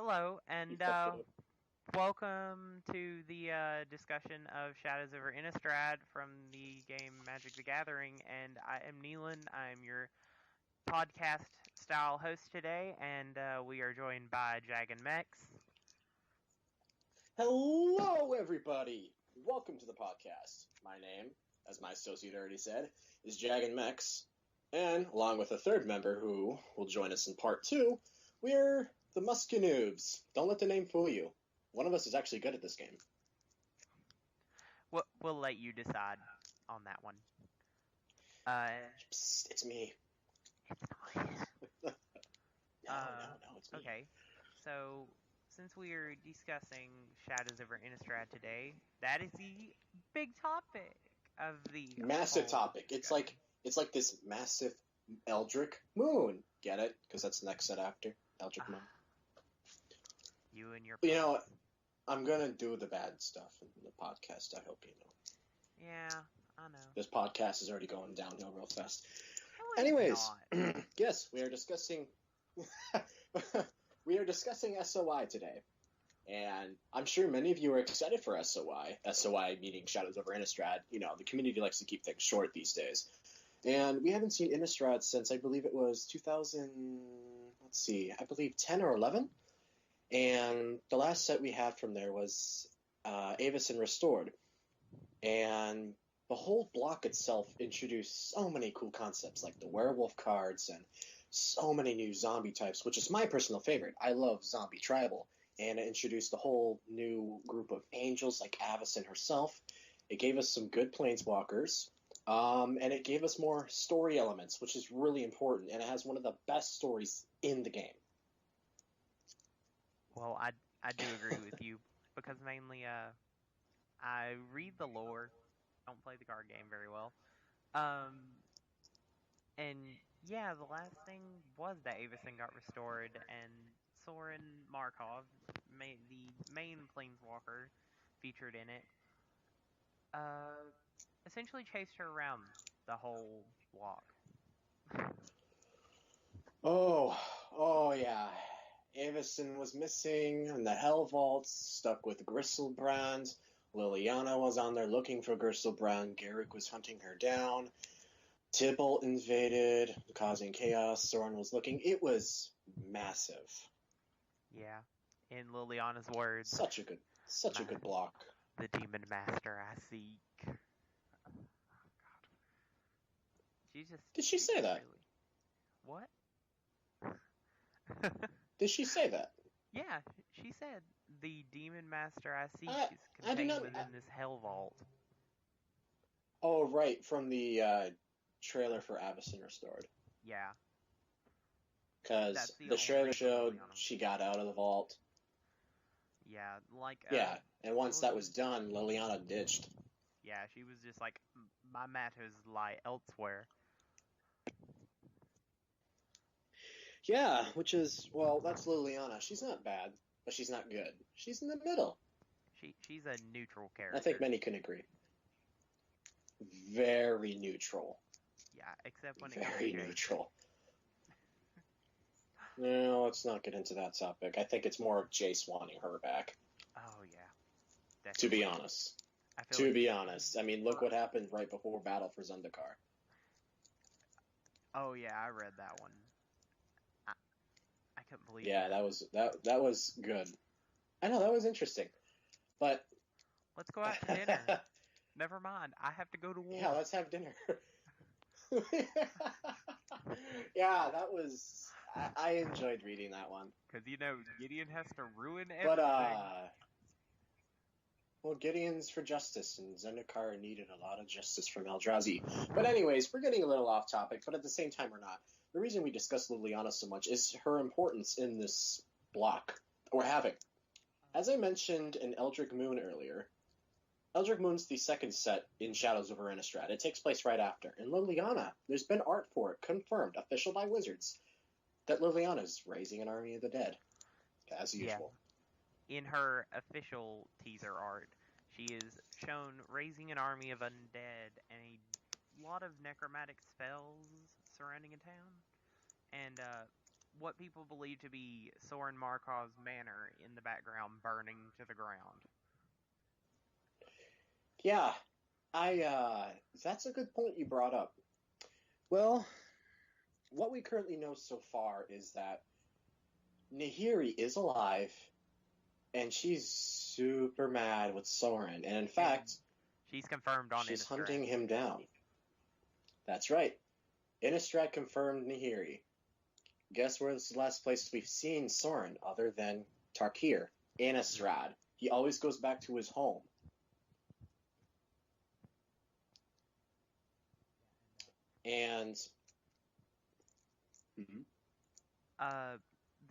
Hello, and welcome to the discussion of Shadows over Innistrad from the game Magic the Gathering. And I am Neelan. I'm your podcast-style host today, and we are joined by Jag and Mex. Hello, everybody! Welcome to the podcast. My name, as my associate already said, is Jag and Mex, and along with a third member who will join us in part 2, we're the Muske-Noobs. Don't let the name fool you. One of us is actually good at this game. We'll let you decide on that one. Psst, it's me. It's not. No, it's me. Okay, so since we are discussing Shadows over Innistrad today, that is the big topic of the massive topic. Discussion. It's like this massive Eldritch Moon. Get it? Because that's the next set after Eldritch Moon. You and your. But, you know what? I'm gonna do the bad stuff in the podcast. I hope you know. Yeah, I know. This podcast is already going downhill real fast. No, Anyways, yes, we are discussing. We are discussing SOI today, and I'm sure many of you are excited for SOI. SOI meaning Shadows over Innistrad. You know, the community likes to keep things short these days, and we haven't seen Innistrad since I believe it was 2000. Let's see, I believe 10 or 11. And the last set we had from there was Avacyn Restored. And the whole block itself introduced so many cool concepts, like the werewolf cards and so many new zombie types, which is my personal favorite. I love zombie tribal. And it introduced a whole new group of angels, like Avacyn herself. It gave us some good planeswalkers. And it gave us more story elements, which is really important. And it has one of the best stories in the game. Well, I do agree with you, because mainly I read the lore, don't play the card game very well, and yeah, the last thing was that Avacyn got restored, and Soren Markov, the main planeswalker featured in it, essentially chased her around the whole block. Oh yeah. Avacyn was missing, and the Hell Vaults stuck with Gristlebrand. Liliana was on there looking for Gristlebrand. Garrick was hunting her down. Tybalt invaded, causing chaos. Soren was looking. It was massive. Yeah, in Liliana's words. Such a good block. The Demon Master I seek. Oh, God. Did she say that? Really... What? Did she say that? Yeah, she said the Demon Master I seek is contained within this Hell Vault. Oh, right, from the trailer for Avacyn Restored. Yeah. Because the trailer showed she got out of the vault. Yeah, like... yeah, and once that was done, Liliana ditched. Yeah, she was just like, my matters lie elsewhere. Yeah, which is, well, that's Liliana. She's not bad, but she's not good. She's in the middle. She's a neutral character. I think many can agree. Very neutral. Yeah, except when very neutral. No, let's not get into that topic. I think it's more of Jace wanting her back. Oh, yeah. Definitely. To be honest. To be honest. I mean, look what happened right before Battle for Zendikar. Oh, yeah, I read that one. I couldn't believe it. Yeah, that was good. I know, that was interesting. But let's go out to dinner. Never mind, I have to go to war. Yeah, let's have dinner. Yeah, that was... I enjoyed reading that one. Because, you know, Gideon has to ruin everything. But, well, Gideon's for justice, and Zendikar needed a lot of justice from Eldrazi. But anyways, we're getting a little off topic, but at the same time we're not. The reason we discuss Liliana so much is her importance in this block, or having. As I mentioned in Eldritch Moon earlier, Eldritch Moon's the second set in Shadows over Innistrad. It takes place right after. And Liliana, there's been art for it, confirmed, official by Wizards, that Liliana's raising an army of the dead, as usual. Yeah. In her official teaser art, she is shown raising an army of undead and a lot of necromantic spells surrounding a town. And what people believe to be Soren Markov's manor in the background burning to the ground. Yeah, that's a good point you brought up. Well, what we currently know so far is that Nahiri is alive, and she's super mad with Soren, and in fact, she's confirmed on she's Innistrad. hunting him down. That's right. Innistrad confirmed Nahiri. Guess where this is the last place we've seen Soren other than Tarkir? Innistrad. He always goes back to his home. And the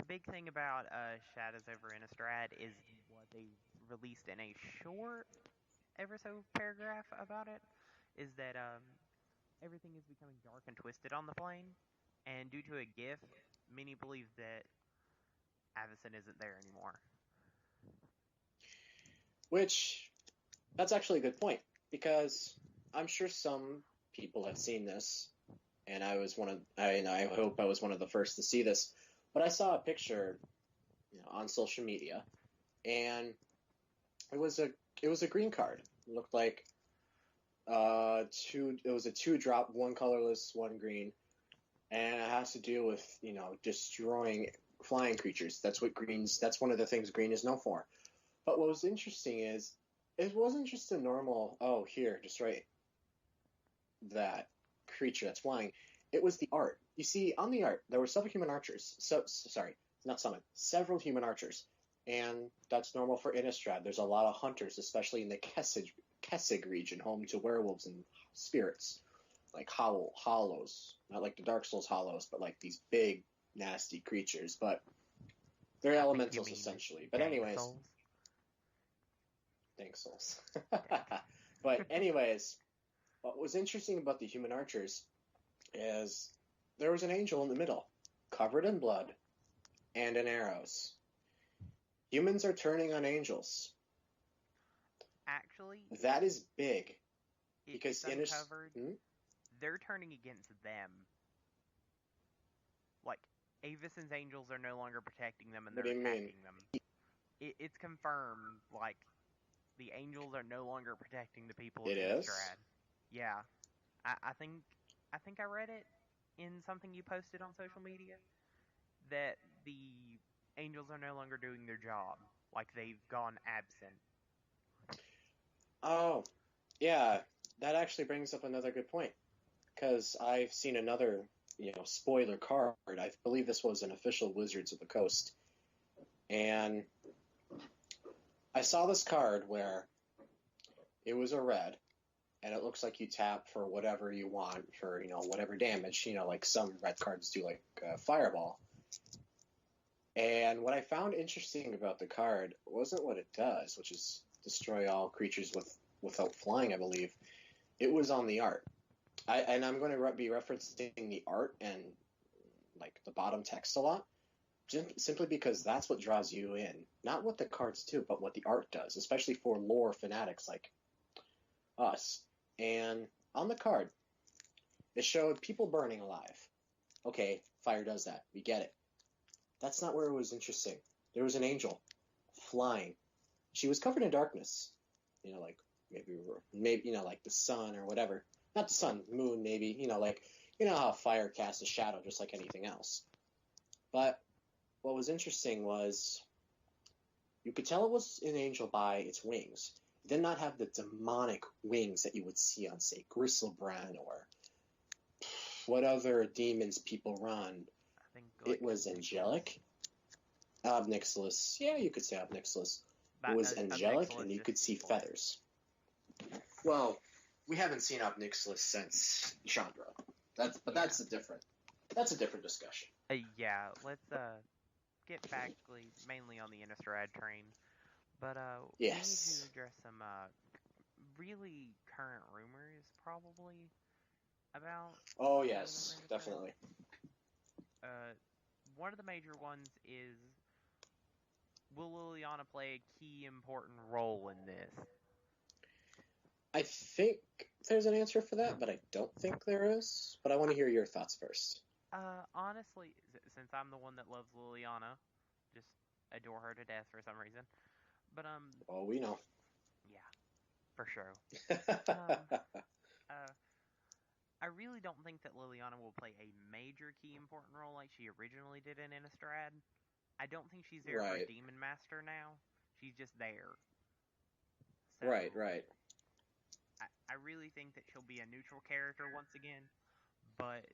big thing about Shadows over Innistrad is what they released in a short, ever so paragraph about it, is that everything is becoming dark and twisted on the plane, and due to a GIF, many believe that Avacyn isn't there anymore. Which, that's actually a good point, because I'm sure some people have seen this, and I hope I was one of the first to see this, but I saw a picture, on social media, and it was a green card. It looked like it was a 2-drop, 1 colorless, 1 green, and it has to do with, destroying flying creatures. That's one of the things green is known for. But what was interesting is, it wasn't just a normal, destroy that creature that's flying. It was the art. You see, on the art, there were several human archers. Several human archers. And that's normal for Innistrad. There's a lot of hunters, especially in the Kessig region, home to werewolves and spirits. Like hollows. Not like the Dark Souls hollows, but like these big, nasty creatures. But they're elementals, essentially. But anyways... Thanks, Souls. But anyways, what was interesting about the human archers is there was an angel in the middle, covered in blood and in arrows. Humans are turning on angels. Actually, that is big. Because they're turning against them. Like, Avacyn's angels are no longer protecting them, and they're attacking them. It's confirmed, like, the angels are no longer protecting the people of Innistrad. Yeah. I think I read it in something you posted on social media, that the angels are no longer doing their job. Like, they've gone absent. Oh, yeah. That actually brings up another good point. Because I've seen another, spoiler card. I believe this was an official Wizards of the Coast. And I saw this card where it was a red, and it looks like you tap for whatever you want for, whatever damage, like some red cards do, like Fireball. And what I found interesting about the card wasn't what it does, which is destroy all creatures without flying, I believe. It was on the art. And I'm going to be referencing the art and, like, the bottom text a lot, simply because that's what draws you in. Not what the cards do, but what the art does, especially for lore fanatics like us. And on the card, it showed people burning alive. Okay, fire does that. We get it. That's not where it was interesting. There was an angel flying. She was covered in darkness. Like maybe like the sun or whatever. Not the sun, moon maybe. Like how fire casts a shadow just like anything else. But what was interesting was you could tell it was an angel by its wings. It did not have the demonic wings that you would see on, say, Gristlebrand or what other demons people run. It was angelic. Obnixilis. Yeah, you could say Obnixilis. It was angelic, and you could see feathers. Well, we haven't seen Obnixilis since Chandra. That's a different discussion. Yeah, let's get back mainly on the Innistrad train. But yes. We need to address some really current rumors, probably, about... Oh, yes, definitely. One of the major ones is, will Liliana play a key important role in this? I think there's an answer for that, but I don't think there is. But I want to hear your thoughts first. Honestly, since I'm the one that loves Liliana, just adore her to death for some reason. But Oh, we know. yeah, for sure. Um, uh, I really don't think that Liliana will play a major key important role like she originally did in Innistrad. I don't think she's there for Right, Demon Master now. She's just there. So right, right. I really think that she'll be a neutral character once again. But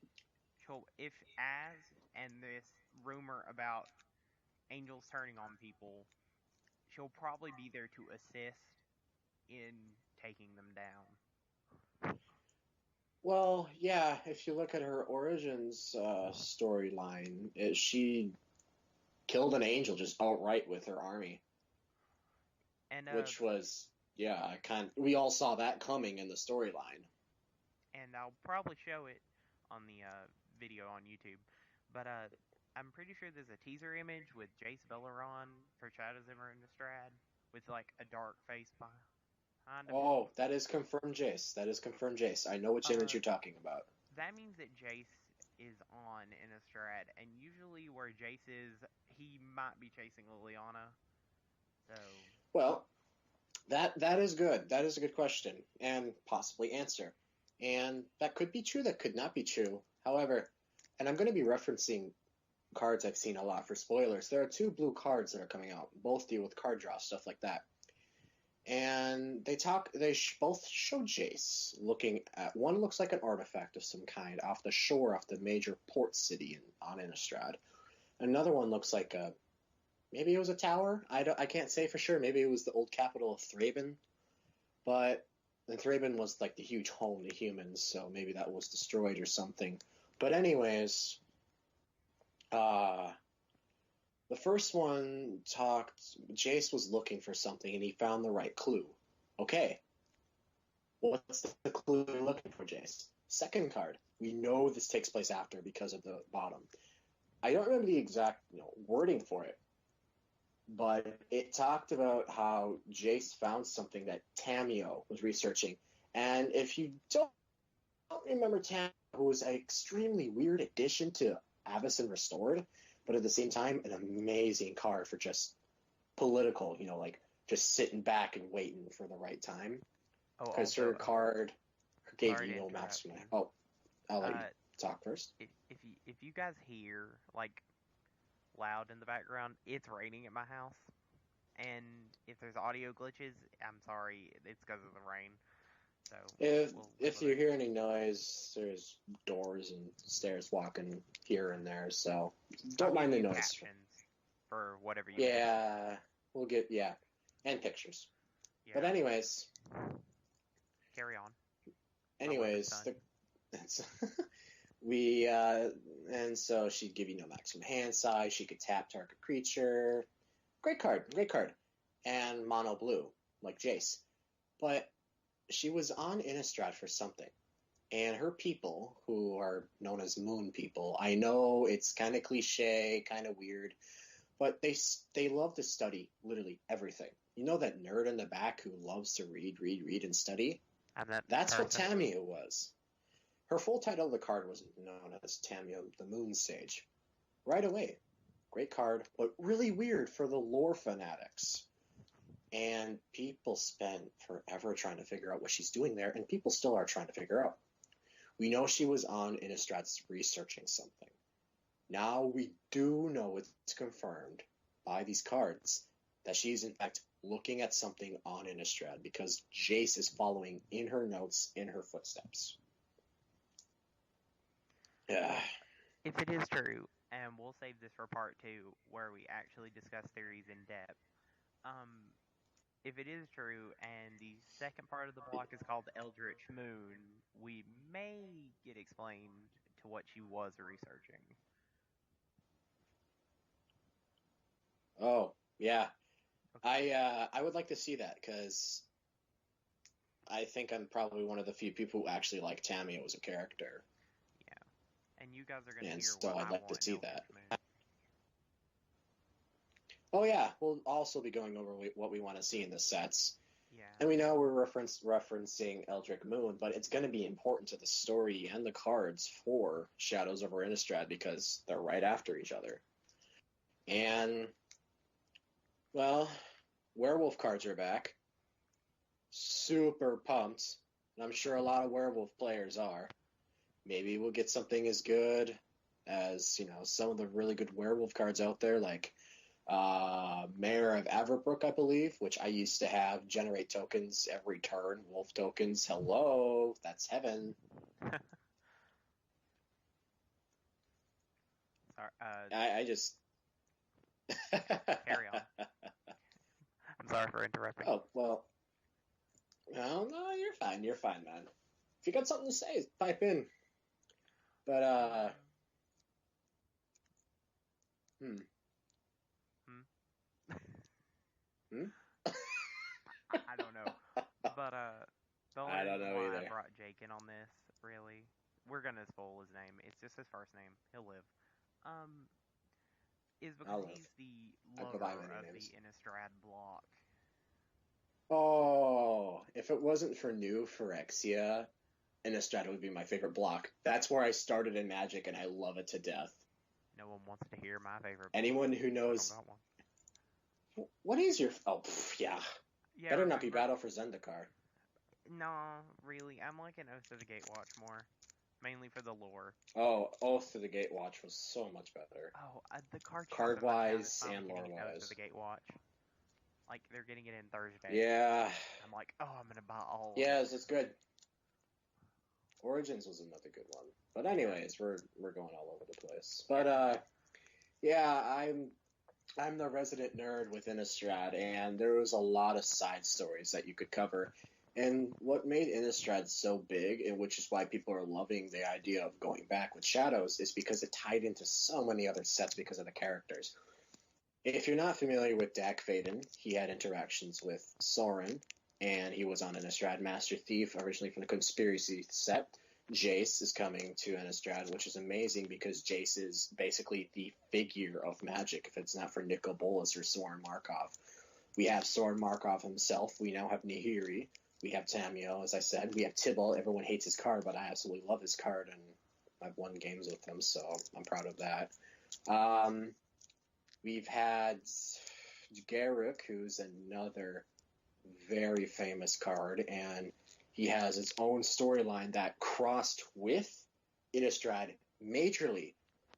she'll, if as and this rumor about angels turning on people, she'll probably be there to assist in taking them down. Well, yeah, if you look at her origins storyline, she killed an angel just outright with her army, And which was, yeah, we all saw that coming in the storyline. I'll probably show it on the video on YouTube. But I'm pretty sure there's a teaser image with Jace Belleron for Shadows of Innistrad with like a dark face behind him. Oh, that is confirmed Jace. That is confirmed Jace. I know which image you're talking about. That means that Jace is on Innistrad, and usually where Jace is, he might be chasing Liliana. So, Well, that is good. That is a good question and possibly answer. And that could be true. That could not be true. However, and I'm going to be referencing cards I've seen a lot for spoilers. There are 2 blue cards that are coming out. Both deal with card draw, stuff like that. And both show Jace looking at, one looks like an artifact of some kind off the shore off the major port city on Innistrad. Another one looks like maybe it was a tower. I can't say for sure. Maybe it was the old capital of Thraben, but Thraben was like the huge home to humans, so maybe that was destroyed or something. But anyways, the first one Jace was looking for something and he found the right clue. Okay. What's the clue you're looking for, Jace? Second card. We know this takes place after because of the bottom. I don't remember the exact wording for it, but it talked about how Jace found something that Tamio was researching. And if you don't remember Tamio, who was an extremely weird addition to Avacyn Restored, but at the same time, an amazing card for just political, like just sitting back and waiting for the right time. Because her card gave you no maximum. Oh, I'll let you talk first. If you guys hear like loud in the background, it's raining at my house, and if there's audio glitches, I'm sorry, it's because of the rain. So if you hear any noise, there's doors and stairs walking here and there, so don't mind the noise. For whatever you we'll get and pictures. Yeah. But anyways, carry on. Anyways, we and so she'd give you no maximum hand size. She could tap target creature. Great card, and mono blue like Jace, but she was on Innistrad for something, and her people, who are known as Moon people, I know it's kind of cliche, kind of weird, but they love to study literally everything. You know that nerd in the back who loves to read, and study? That's what Tamio was. Her full title of the card was known as Tamio the Moon Sage. Right away. Great card, but really weird for the lore fanatics. And people spent forever trying to figure out what she's doing there, and people still are trying to figure out. We know she was on Innistrad researching something. Now we do know it's confirmed by these cards that she's in fact looking at something on Innistrad because Jace is following in her notes, in her footsteps. Yeah. If it is true, and we'll save this for part 2 where we actually discuss theories in depth. If it is true, and the second part of the block is called Eldritch Moon, we may get explained to what she was researching. Oh, yeah. Okay. I would like to see that, because I think I'm probably one of the few people who actually like Tamio as a character. Yeah. And you guys are going to hear so what I'd like to see that. Moon. Oh, yeah. We'll also be going over what we want to see in the sets. Yeah. And we know we're referencing Eldritch Moon, but it's going to be important to the story and the cards for Shadows over Innistrad because they're right after each other. And, well, werewolf cards are back. Super pumped. And I'm sure a lot of werewolf players are. Maybe we'll get something as good as, some of the really good werewolf cards out there, like Mayor of Averbrook, I believe, which I used to have generate tokens every turn. Wolf tokens. Hello, that's heaven. Sorry, I just carry on. I'm sorry for interrupting. Oh well. No, you're fine. You're fine, man. If you got something to say, pipe in. But I don't know. But the only I don't reason know why either. I brought Jake in on this, really, we're gonna spoil his name. It's just his first name. He'll live. Is because he's the lover of the Innistrad block. Oh, if it wasn't for New Phyrexia, Innistrad would be my favorite block. That's where I started in Magic, and I love it to death. No one wants to hear my favorite block. Anyone who knows... What is your... Oh, yeah. Better not be Battle for Zendikar. No, really. I'm liking Oath of the Gatewatch more. Mainly for the lore. Oh, Oath of the Gatewatch was so much better. Oh, the card wise and lore-wise. Oath of the Gatewatch. Like, they're getting it in Thursday. Yeah. I'm like, oh, I'm gonna buy all of Yes, it's good. Origins was another good one. But anyways, we're going all over the place. But, yeah, I'm the resident nerd with Innistrad, and there was a lot of side stories that you could cover. And what made Innistrad so big, and which is why people are loving the idea of going back with Shadows, is because it tied into so many other sets because of the characters. If you're not familiar with Dak Faden, he had interactions with Sorin, and he was on Innistrad. Master Thief, originally from the Conspiracy set. Jace is coming to Innistrad, which is amazing because Jace is basically the figure of Magic if it's not for Nicol Bolas or Sorin Markov. We have Sorin Markov himself. We now have Nahiri. We have Tamiyo, as I said. We have Tibble. Everyone hates his card, but I absolutely love his card, and I've won games with him, so I'm proud of that. We've had Garruk, who's another very famous card, and he has his own storyline that crossed with Innistrad majorly,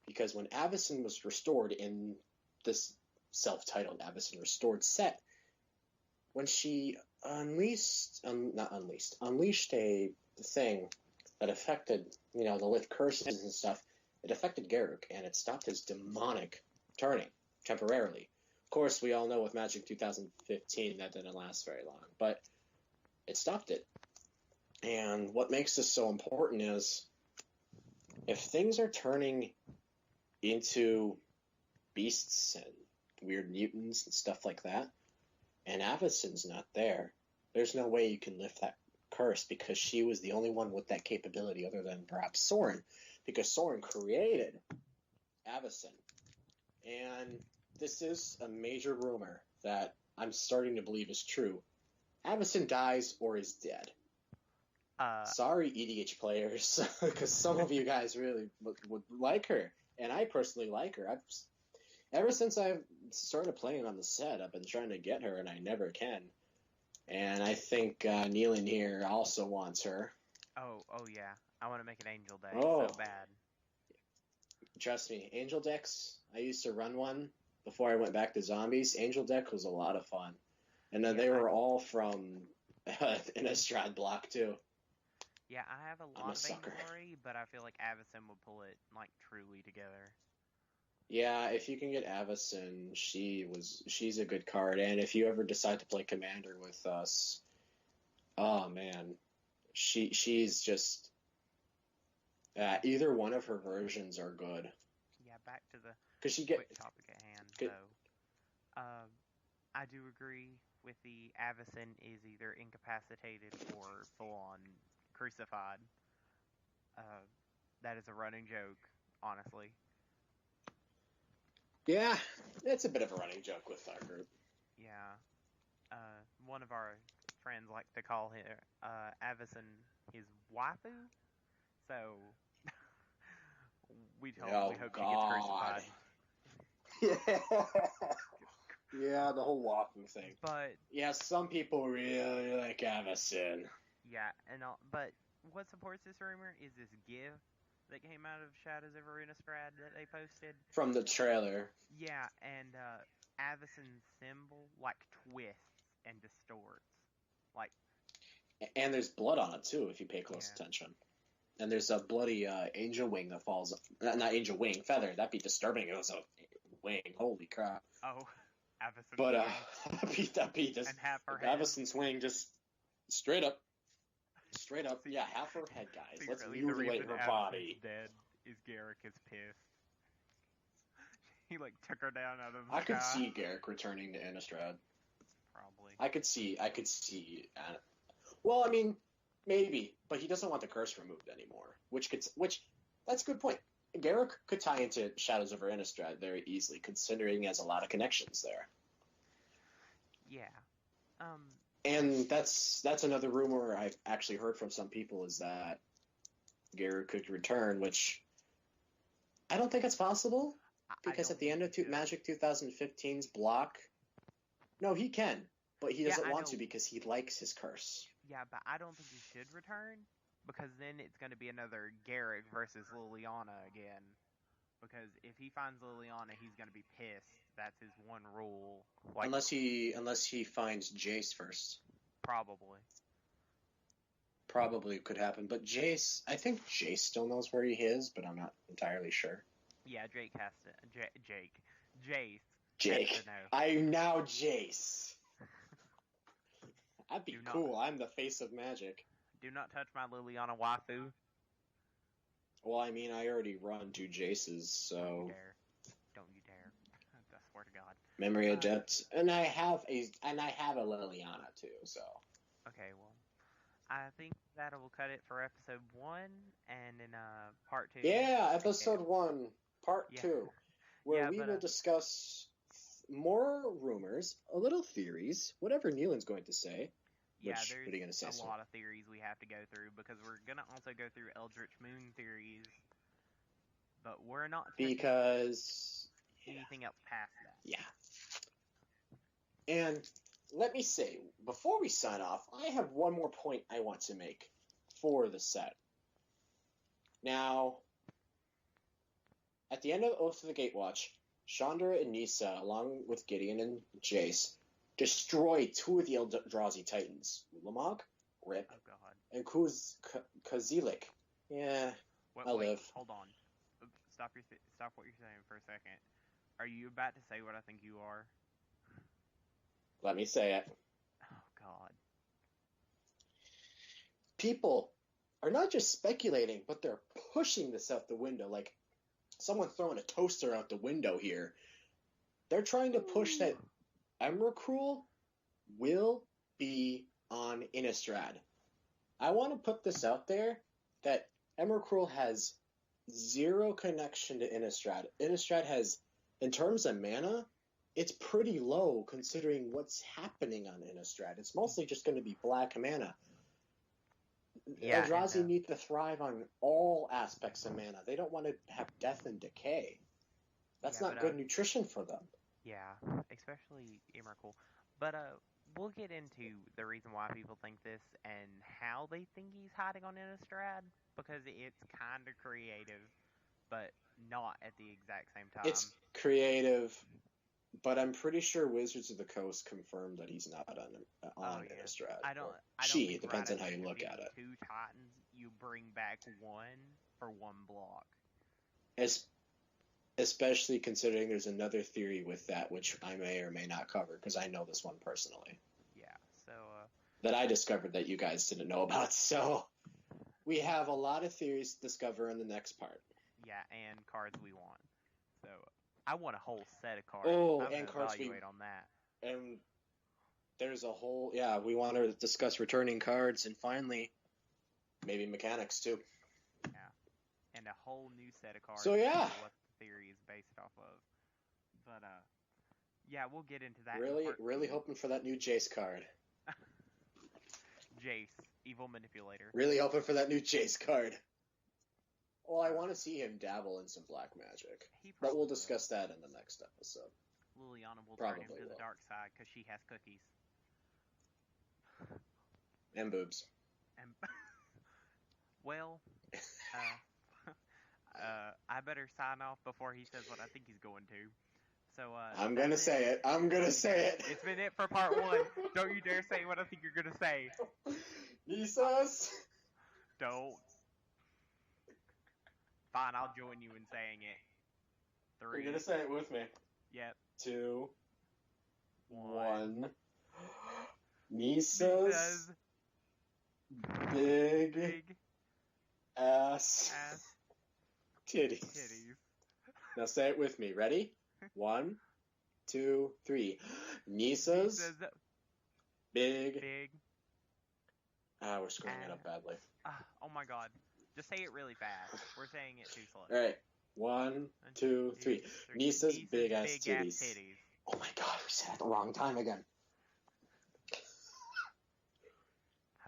because when Avacyn was restored in this self-titled Avacyn Restored set, when she unleashed a thing that affected, the lift curses and stuff, it affected Garruk, and it stopped his demonic turning temporarily. Of course, we all know with Magic 2015 that didn't last very long, but it stopped it. And what makes this so important is if things are turning into beasts and weird mutants and stuff like that, and Avacyn's not there, there's no way you can lift that curse because she was the only one with that capability other than perhaps Sorin, because Sorin created Avacyn. And this is a major rumor that I'm starting to believe is true. Avacyn dies or is dead. Sorry, EDH players, because some of you guys really would like her, and I personally like her. Ever since I've started playing on the set, I've been trying to get her, and I never can. And I think Neelan here also wants her. Oh yeah. I want to make an Angel deck so bad. Trust me, Angel decks, I used to run one before I went back to Zombies. Angel deck was a lot of fun. And then they were all from Innistrad block, too. Yeah, I have a lot of Vainglory, but I feel like Avacyn would pull it, truly together. Yeah, if you can get Avacyn, she's a good card. And if you ever decide to play Commander with us, oh, man. She's just... either one of her versions are good. Yeah, back to the quick topic at hand, though. I do agree with the Avacyn is either incapacitated or full-on crucified. That is a running joke, honestly. Yeah, it's a bit of a running joke with our group. Yeah. One of our friends like to call him Avison his waifu. So we hope she gets crucified. Yeah, the whole walking thing. But yeah, some people really like Avison. Yeah, but what supports this rumor is this GIF that came out of Shadows over Innistrad that they posted from the trailer. Yeah, and Avison's symbol like twists and distorts, like. And there's blood on it too, if you pay close attention. And there's a bloody angel wing that falls. Not angel wing, feather. That'd be disturbing. It was a wing. Holy crap! Oh, Avison's but wing. that'd be just and half her head. Avison's wing, just straight up. Yeah, half her head, guys. Let's mutilate her body. Dead is Garrick is pissed. He like took her down out of the I sky. could see Garrick returning to Innistrad. Probably. I could see. Well, I mean, maybe, but he doesn't want the curse removed anymore. Which that's a good point. Garrick could tie into Shadows over Innistrad very easily, considering he has a lot of connections there. Yeah. And that's another rumor I've actually heard from some people is that Garrick could return, which I don't think it's possible because at the end of Magic 2015's block, no, he can, but he doesn't want to because he likes his curse. Yeah, but I don't think he should return because then it's going to be another Garrick versus Liliana again. Because if he finds Liliana, he's going to be pissed. That's his one rule. Like, unless he finds Jace first. Probably could happen. But Jace, I think Jace still knows where he is, but I'm not entirely sure. Yeah, Jake has to. Jace. Jake. I'm now Jace. That'd be cool. I'm the face of Magic. Do not touch my Liliana waifu. Well, I mean, I already run 2 Jaces, so... Don't you dare. I swear to God. Memory Adept. And I have a Liliana, too, so... Okay, well... I think that will cut it for episode 1, and in part 2... Yeah, episode 1, part 2, where we will discuss more rumors, a little theories, whatever Neelan's going to say. Yeah, what are you going to say? There's a lot of theories we have to go through, because we're going to also go through Eldritch Moon theories, but we're not because anything else past that. Yeah. And let me say, before we sign off, I have one more point I want to make for the set. Now, at the end of Oath of the Gatewatch, Chandra and Nissa, along with Gideon and Jace, destroy 2 of the Eldrazi Titans, Ulamog, Rip, and Kazilik. Yeah, I'll live. Hold on. Stop what you're saying for a second. Are you about to say what I think you are? Let me say it. Oh, God. People are not just speculating, but they're pushing this out the window. Like someone throwing a toaster out the window here. They're trying to push that Emrakul will be on Innistrad. I want to put this out there that Emrakul has 0 connection to Innistrad. Innistrad has, in terms of mana, it's pretty low considering what's happening on Innistrad. It's mostly just going to be black mana. Eldrazi need to thrive on all aspects of mana. They don't want to have death and decay. That's not good nutrition for them. Yeah, especially Emrakul. But we'll get into the reason why people think this and how they think he's hiding on Innistrad, because it's kind of creative, but not at the exact same time. It's creative, but I'm pretty sure Wizards of the Coast confirmed that he's not on Innistrad. I don't it depends on how you look at it. 2 Titans, you bring back 1 for 1 block. Especially considering there's another theory with that, which I may or may not cover, because I know this one personally. Yeah, so... that I discovered that you guys didn't know about, so... We have a lot of theories to discover in the next part. Yeah, and cards we want. So, I want a whole set of cards. And cards evaluate on that. And there's a whole... Yeah, we want to discuss returning cards, and finally, maybe mechanics, too. Yeah, and a whole new set of cards. So, yeah. What the theory is based off of. But, yeah, we'll get into that. Really hoping for that new Jace card. Jace, Evil Manipulator. Really hoping for that new Jace card. Well, I want to see him dabble in some black magic. But we'll discuss that in the next episode. Liliana will turn him to the dark side because she has cookies. And boobs. And well, I better sign off before he says what I think he's going to. So I'm gonna say it. I'm gonna say it. It's been it for part 1. Don't you dare say what I think you're gonna say. Nisas. Don't. Fine, I'll join you in saying it. 3. You're gonna say it with me. Yep. 2, 1. Nisas. Big ass titties. Now say it with me. Ready? 1, 2, 3. Nisas. Big. We're screwing it up badly. Oh my god. Just say it really fast. We're saying it too slow. Alright. 1, 2, 3. Nisas big ass titties. Oh my god, we said it the wrong time again.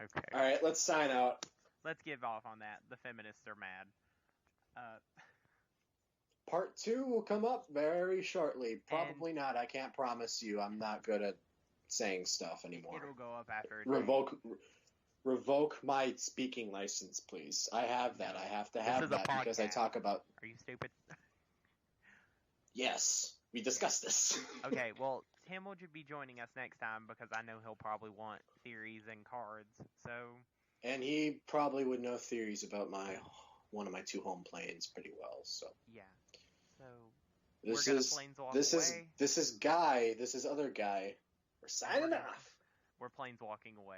Okay. Alright, let's sign out. Let's give off on that. The feminists are mad. Part 2 will come up very shortly. Probably not. I can't promise you. I'm not good at saying stuff anymore. It'll go up after. Revoke my speaking license, please. I have that. I have to have that because I talk about... Are you stupid? Yes. We discussed this. Okay, well, Tim will be joining us next time because I know he'll probably want theories and cards, so... And he probably would know theories about one of my 2 home planes pretty well, so... Yeah. So, we're gonna planeswalk away. This is other guy. We're signing off. We're planeswalking away.